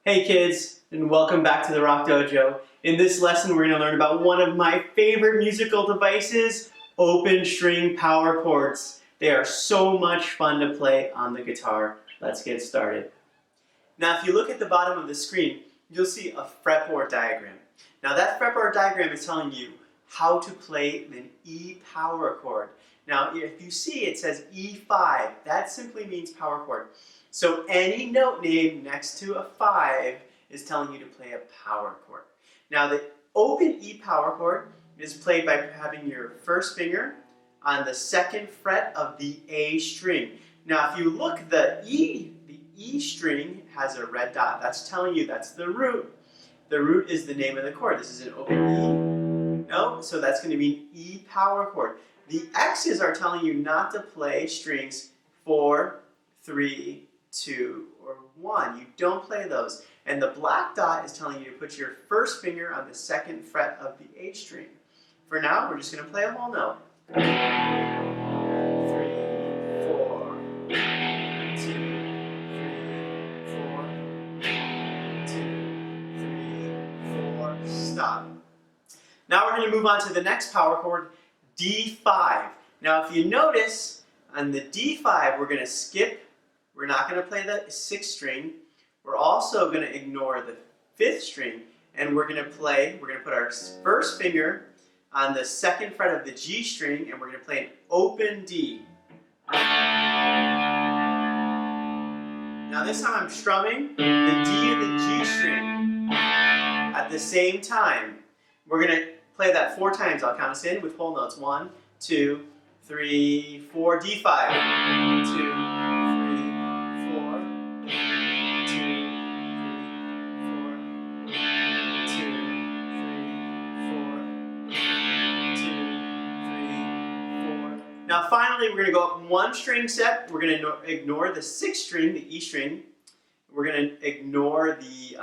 Hey kids, and welcome back to the Rock Dojo. In this lesson, we're going to learn about one of my favorite musical devices, open string power chords. They are so much fun to play on the guitar. Let's get started. Now, if you look at the bottom of the screen, you'll see a fretboard diagram. Now, that fretboard diagram is telling you how to play an E power chord. Now, if you see it says E5, that simply means power chord. So any note name next to a 5 is telling you to play a power chord. Now the open E power chord is played by having your first finger on the second fret of the A string. Now if you look, the E string has a red dot. That's telling you that's the root. The root is the name of the chord. This is an open E note, so that's going to be E power chord. The X's are telling you not to play strings 4, 3, 2, or 1. You don't play those. And the black dot is telling you to put your first finger on the second fret of the A string. For now, we're just going to play a whole note. 3, 4, 2, 3, 4, 2, 3, 4, stop. Now we're going to move on to the next power chord, D5. Now if you notice, on the D5, we're going to skip. We're not going to play the 6th string. We're also going to ignore the 5th string, and we're going to put our first finger on the 2nd fret of the G string, and we're going to play an open D. Now this time I'm strumming the D and the G string at the same time. We're going to play that 4 times. I'll count us in with whole notes. 1, 2, 3, 4, D5. 2, 4. Now finally, we're going to go up 1 string set. We're going to ignore the 6th string, the E string. We're going to ignore the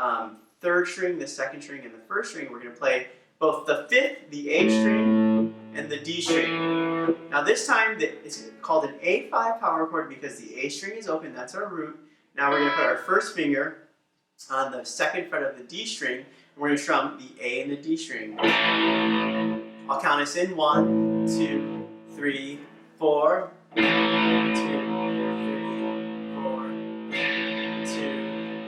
3rd string, the 2nd string, and the 1st string. We're going to play both the 5th, the A string, and the D string. Now this time, it's called an A5 power chord because the A string is open. That's our root. Now we're going to put our first finger on the 2nd fret of the D string. And we're going to strum the A and the D string. I'll count us in. 1, 2, 3, 4. 1, 2, 3, 4. 2,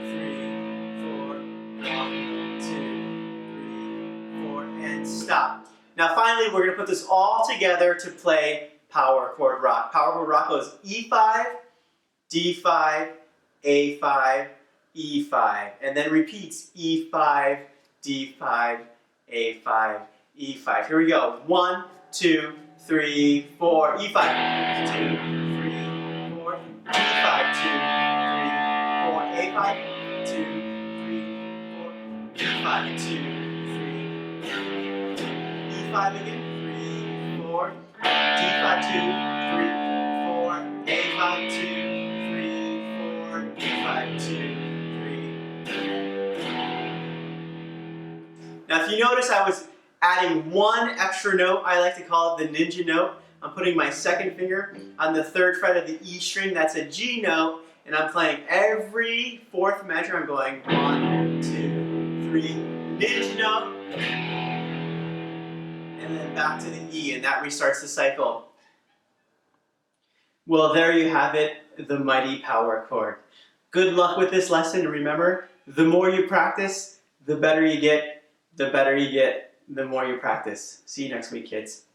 3, 4. 1, 2, 3, 4. And stop. Now finally, we're going to put this all together to play power chord rock. Power chord rock goes E5, D5, A5, E5, and then repeats E5, D5, A5, E5. Here we go. 1, 2, 3, 4, E5. 2, 3, 4, D5, 2, 3, 4, A5, 2, 3, 4, D5, 2, 3, E5 again. 3, 4, D5, 2, 3, 4, A5, 2, 3, 4, D5, 2, 3. Now if you notice, I was adding 1 extra note. I like to call it the ninja note. I'm putting my 2nd finger on the 3rd fret of the E string. That's a G note. And I'm playing every 4th measure. I'm going 1, 2, 3, ninja note. And then back to the E, and that restarts the cycle. Well, there you have it, the mighty power chord. Good luck with this lesson, and remember, the more you practice, the better you get. The better you get, the more you practice. See you next week, kids.